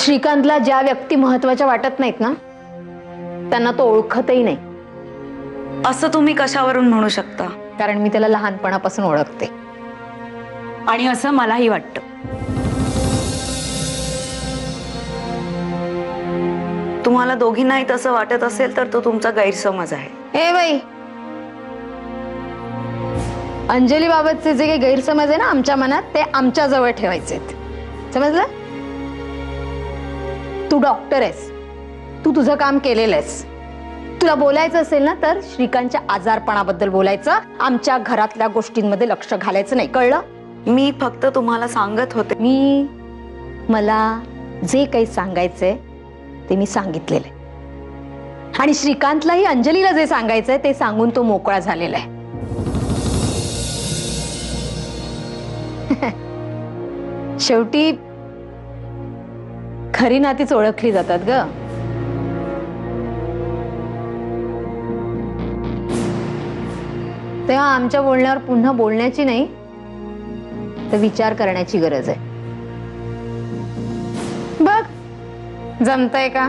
श्रीकांतला ज्या व्यक्ती महत्वाच्या वाटत नाहीत ना त्यांना तो ओळखतही नाही. असं तुम्ही कशावरून म्हणू शकता? कारण मी त्याला लहानपणापासून ओळखते. आणि असं मलाही वाटतं. तुम्हाला दोघींनाही तसं वाटत असेल तर तो तुमचा गैरसमज आहे. ए बाई, अंजली बाबतचे जे काही गैरसमज आहे ना आमच्या मनात ते आमच्या जवळ ठेवायचे. समजलं? तू डॉक्टर आहेस, तू तुझं काम केलेलं आहेस. तुला बोलायचं असेल ना तर श्रीकांतच्या आजारपणाबद्दल बोलायचं, आमच्या घरातल्या गोष्टींमध्ये लक्ष घालायचं नाही. कळलं? मी फक्त तुम्हाला सांगत होते. मला जे काही सांगायचंय ते मी सांगितलेलं आहे. आणि श्रीकांतलाही अंजलीला जे सांगायचंय ते सांगून तो मोकळा झालेला आहे. शेवटी खरी नातीच ओळखली जातात ग. तेव्हा आमच्या बोलण्यावर पुन्हा बोलण्याची नाही तर विचार करण्याची गरज आहे. बघ जमतंय का?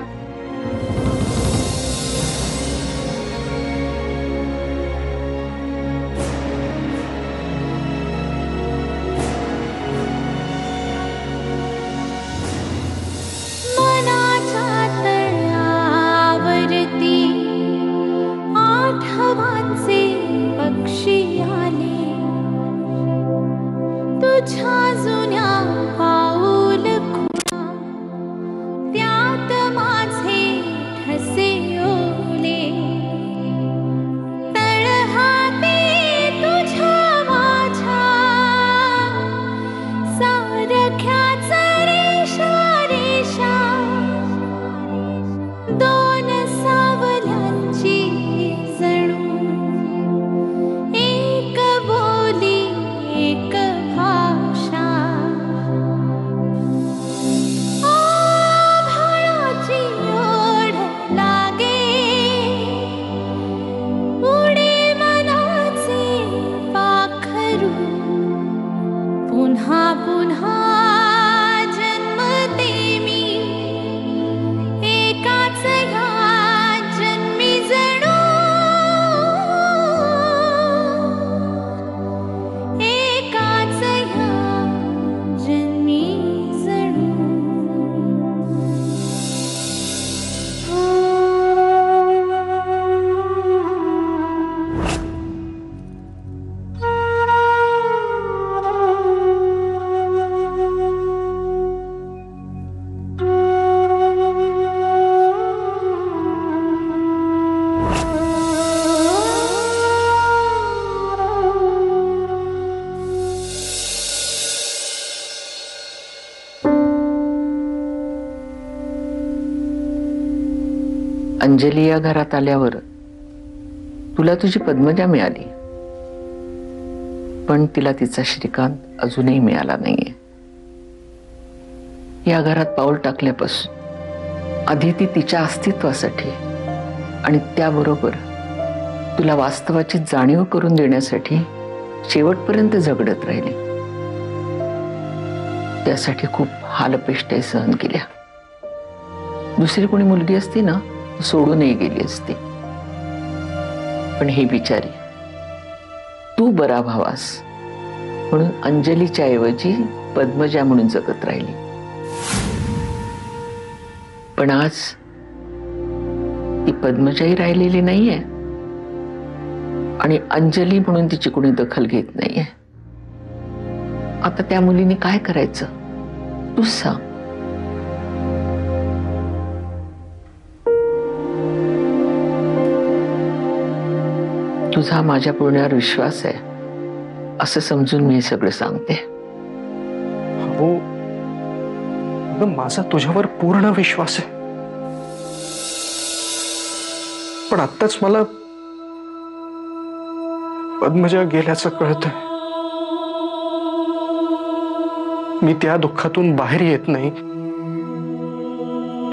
अंजली या घरात आल्यावर तुला तुझी पद्मजा मिळाली, पण तिला तिचा श्रीकांत अजूनही मिळाला नाहीये. या घरात पाऊल टाकल्यापासून आधी ती तिच्या अस्तित्वासाठी आणि त्याबरोबर तुला वास्तवाची जाणीव करून देण्यासाठी शेवटपर्यंत झगडत राहिली. त्यासाठी खूप हालअपेष्टाही सहन केल्या. दुसरी कोणी मुलगी असती ना सोडूनही गेली असती, पण हे बिचारी तू बरा व्हावास म्हणून अंजलीच्या ऐवजी पद्मजा म्हणून जगत राहिली. पण आज ती पद्मजाही राहिलेली नाहीये आणि अंजली म्हणून तिची कोणी दखल घेत नाहीये. आता त्या मुलीने काय करायचं तूच सांग. तुझा माझ्या बोलण्यावर विश्वास आहे असं समजून मी हे सगळं सांगते. हो, अगं माझा तुझ्यावर पूर्ण विश्वास आहे, पण आत्ताच मला पद्मजा गेल्याचं कळतंय. मी त्या दुःखातून बाहेर येत नाही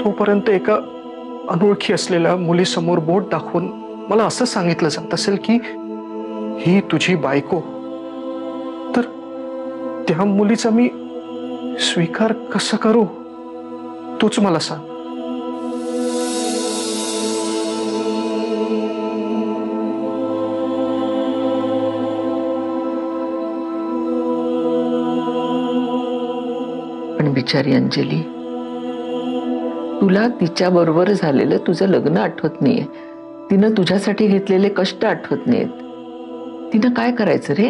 तोपर्यंत एका अनोळखी असलेल्या मुलीसमोर बोट दाखवून मला असं सांगितलं जात असेल की ही तुझी बायको, तर त्या मुलीचा मी स्वीकार कसं करू? तूच मला सांग. पण बिचारी अंजली, तुला तिच्या बरोबर झालेलं तुझं लग्न आठवत नाहीये. तिनं तुझ्यासाठी घेतलेले कष्ट आठवत नाहीत. तिनं काय करायचं रे?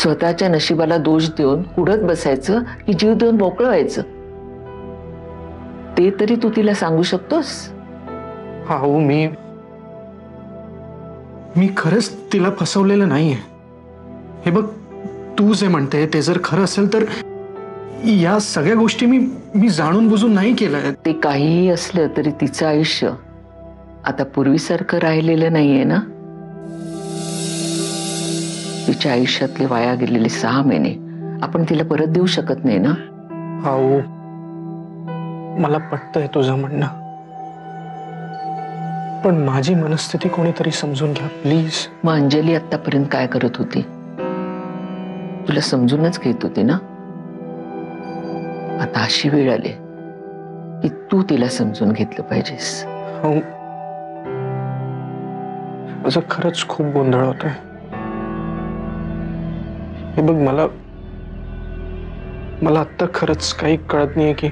स्वतःच्या नशिबाला दोष देऊन कुढत बसायचं की जीव देऊन मोकळं व्हायचं? ते तरी तू तिला सांगू शकतोस? हा हो, मी खरंच तिला फसवलेलं नाहीये. हे बघ, तू जे म्हणते ते जर खरं असेल तर या सगळ्या गोष्टी मी जाणून बुजून नाही केलंय. ते काहीही असलं तरी तिचं आयुष्य आता पूर्वीसारखं राहिलेलं नाहीये ना. तिच्या आयुष्यातले वाया गेलेले 6 महिने आपण तिला परत देऊ शकत नाही ना. हा हो, मला पटतंय तुझं म्हणणं, पण माझी मनस्थिती कोणीतरी समजून घ्या प्लीज. मग अंजली आतापर्यंत काय करत होती? तुला समजूनच घेत होती ना. आता अशी वेळ आली की तू तिला समजून घेतलं पाहिजेस. हो, माझं खरंच खूप गोंधळ होतोय. हे बघ, मला आत्ता खरंच काही कळत नाहीये की.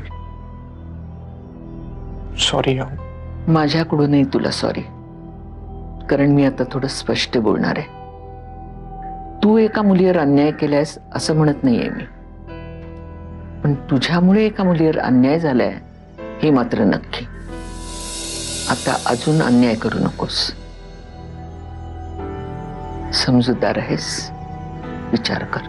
सॉरी. माझ्याकडूनही तुला सॉरी, कारण मी आता थोडं स्पष्ट बोलणार आहे. तू एका मुलीवर अन्याय केलायस असं म्हणत नाहीये मी, पण तुझ्यामुळे एका मुलीवर अन्याय झालाय हे मात्र नक्की. आता अजून अन्याय करू नकोस. समजूतदार आहेस, विचार कर.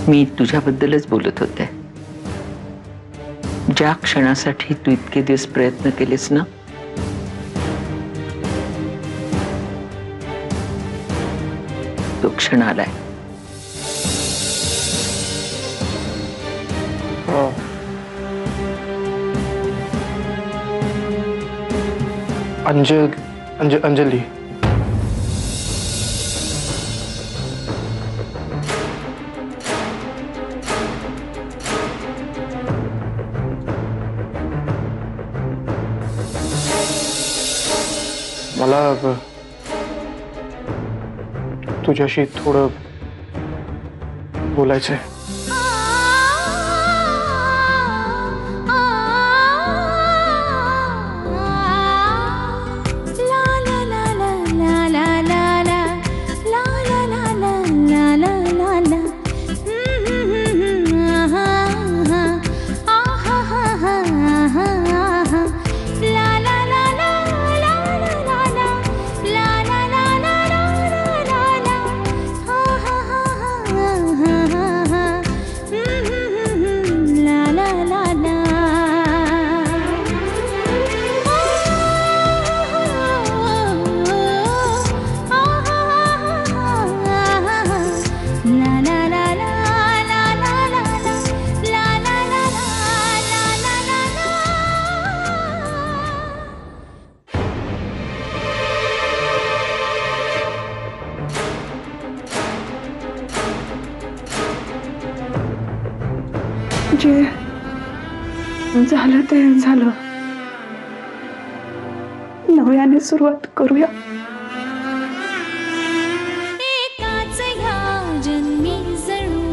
मी तुझ्याबद्दलच बोलत होते. ज्या क्षणासाठी तू इतके दिवस प्रयत्न केलेस ना, तो क्षण आलाय. अंजली, मला तुझ्याशी थोडं बोलायचंय. जे झालं ते झालं. नव्याने सुरुवात करूया. एकाच ह्या जन्मी जणू,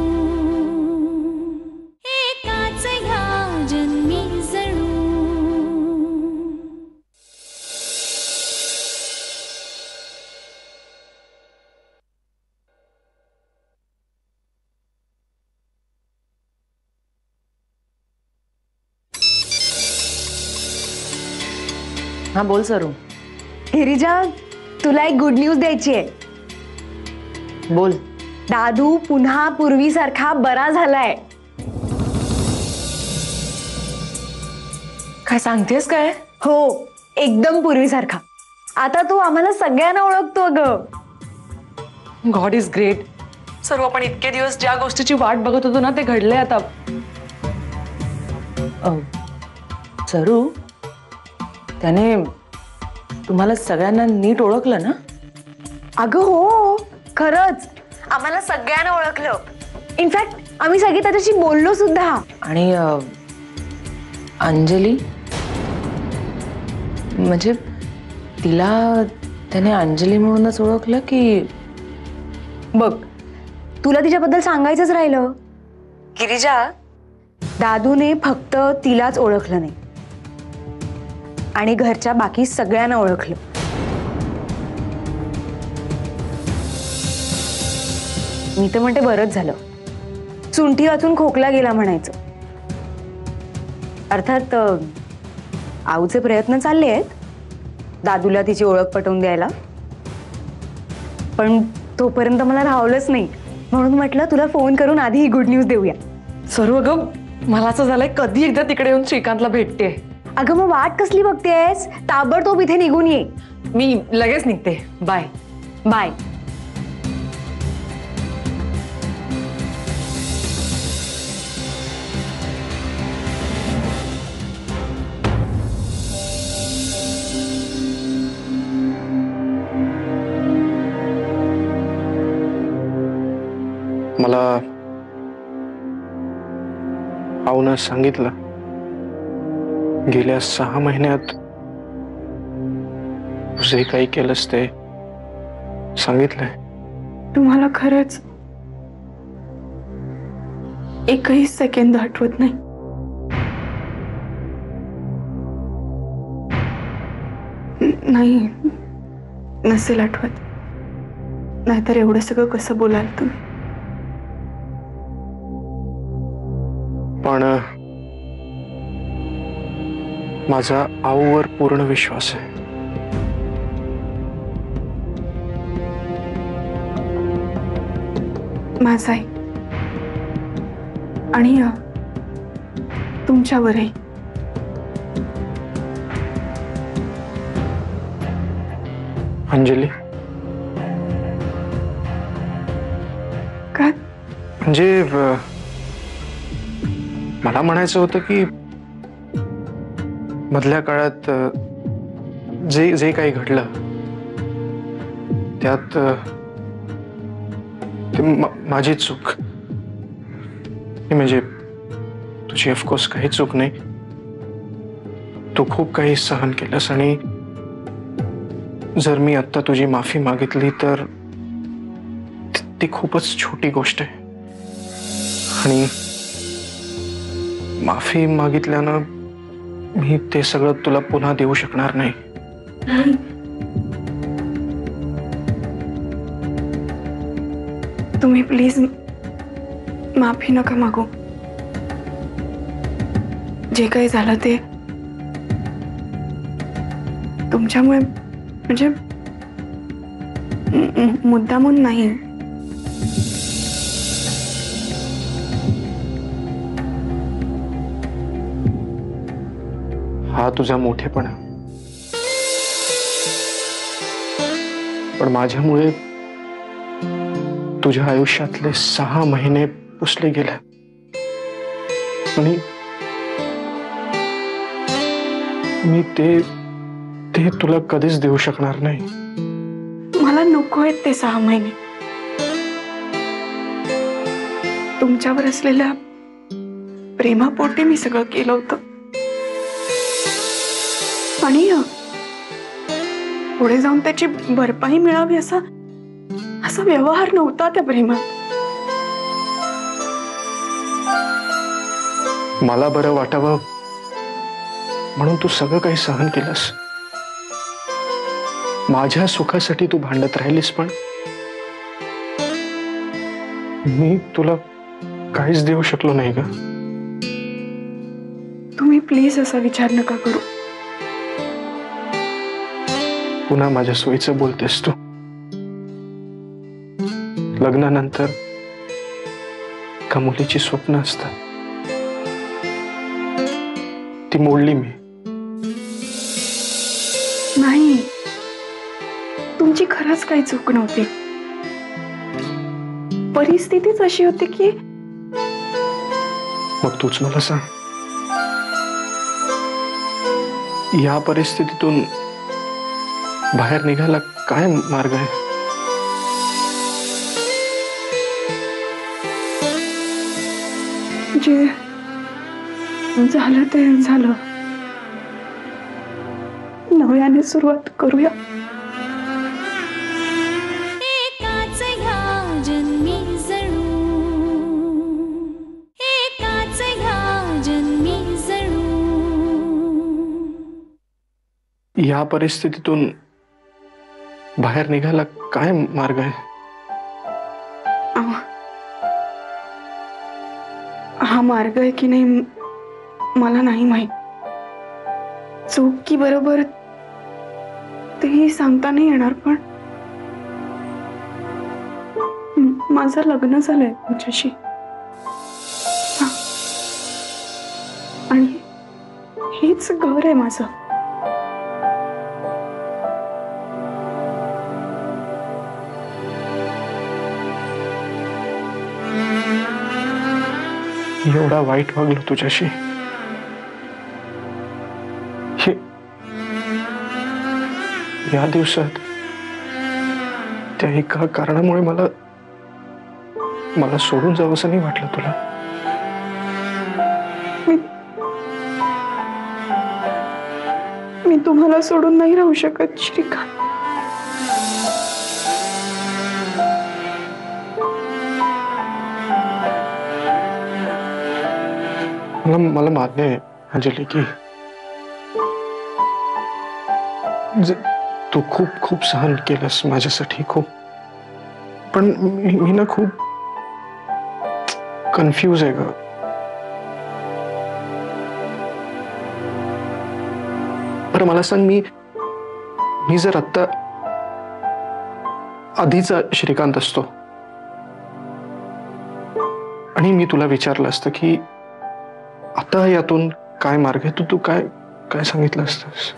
एकाच ह्या जन्मी जणू. हा बोल सरू. गिरिजा, तुला एक गुड न्यूज द्यायची आहे. बोल. दादू पुन्हा पूर्वीसारखा बरा झालाय. काय सांगतेस काय? हो, एकदम पूर्वीसारखा. आता तो आम्हाला सगळ्यांना ओळखतो ग. God is great. सर्व आपण इतके दिवस ज्या गोष्टीची वाट बघत होतो ना ते घडले आता. सरू, त्याने तुम्हाला सगळ्यांना नीट ओळखलं ना? अगं हो, खरंच आम्हाला सगळ्यांना ओळखलं. इनफॅक्ट आम्ही सगळे त्याच्याशी बोललो सुद्धा. आणि अंजली, म्हणजे तिला त्याने अंजली म्हणूनच ओळखलं की? बघ, तुला तिच्याबद्दल सांगायचंच राहिलं. गिरिजा, दादूने फक्त तिलाच ओळखलं नाही आणि घरच्या बाकी सगळ्यांना ओळखलं. मी तर म्हणते बरंच झालं. सुंठी वाचून खोकला गेला म्हणायचं. अर्थात आऊचे प्रयत्न चालले आहेत दादूला तिची ओळख पटवून द्यायला, पण तोपर्यंत मला राहवलंच नाही. म्हणून म्हटलं तुला फोन करून आधी ही गुड न्यूज देऊया. सर्व ग, मला असं झालंय कधी एकदा तिकडे येऊन श्रीकांतला भेटते. अगं मग वाट कसली बघतेस? ताबडतोब इथे निघून ये. मी लगेच निघते. Bye bye. मला आऊनं सांगितलं, गेल्या 6 महिन्यात जे काही केलंस ते सांगितलंय. तुम्हाला खरंच एकही सेकंद आठवत नाही? नाही, नसेल आठवत. नाहीतर एवढं सगळं कसं बोलाल तुम्ही? पण माझा आऊवर पूर्ण विश्वास आहे. माझाही आणि तुमच्यावरही. अंजली, काय? म्हणजे मला म्हणायचं होतं की मधल्या काळात जे जे काही घडलं त्यात ते माझी चूक म्हणजे तुझी ऑफकोर्स काही चूक नाही. तू खूप काही सहन केलंस आणि जर मी आत्ता तुझी माफी मागितली तर ती खूपच छोटी गोष्ट आहे. आणि माफी मागितल्यानं मी ते सगळं तुला पुन्हा देऊ शकणार नाही. तुम्ही प्लीज माफी नका मागू. जे काही झालं ते तुमच्यामुळे, म्हणजे मुद्दामून नाही. हा तुझा मोठेपणा, पण माझ्यामुळे तुझ्या आयुष्यातले 6 महिने पुसले गेले आणि मी ते तुला कधीच देऊ शकणार नाही. मला नको आहेत ते 6 महिने. तुमच्यावर असलेल्या प्रेमापोटी मी सगळं केलं होतं आणि पुढे जाऊन त्याची भरपाई मिळावी असा असा व्यवहार नव्हता त्या प्रेमात. मला बरं वाटावं म्हणून तू सगळं काही सहन केलंस. माझ्या सुखासाठी तू भांडत राहिलीस, पण मी तुला काहीच देऊ शकलो नाही ग. तुम्ही प्लीज असा विचार नका करू. पुन्हा माझ्या सोयीचं बोलतेस तू. लग्नानंतर एका मुलीची स्वप्न असतात, ती मोडली मी. नाही, तुमची खरंच काही चूक नव्हती. परिस्थितीच अशी होती की. मग तूच मला सांग, या परिस्थितीतून बाहेर निघायला काय मार्ग आहे? जे झालं ते झालं. नव्याने सुरुवात करूया. एकाच ह्या जन्मी जणू एकाच ह्या जन्मी जणू. या परिस्थितीतून बाहेर निघायला काय मार्ग आहे? हा मार्ग आहे की नाही मला नाही माहित. चूक की बरोबर तेही सांगता नाही येणार, पण माझं लग्न झालंय तुझ्याशी. हा. आणि हेच घर आहे माझं. एवढा वाईट वागलो तुझ्याशी. या दिवसात त्या एका कारणामुळे मला सोडून जावंसं नाही वाटलं तुला? मी तुम्हाला सोडून नाही राहू शकत श्रीकांत. मला मान्य आहे अंजली की तू खूप खूप सहन केलंस माझ्यासाठी, खूप. पण मी ना खूप कन्फ्यूज आहे ग. बरं मला सांग, मी जर आत्ता आधीचा श्रीकांत असतो आणि मी तुला विचारलं असतं की आता यातून काय मार्ग आहे, तू काय काय सांगितलं असतंस?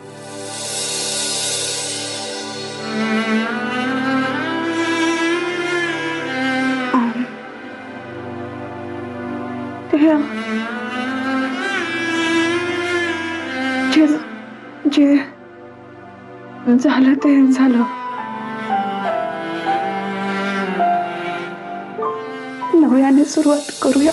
जे झालं ते झालं. नव्याने सुरुवात करूया.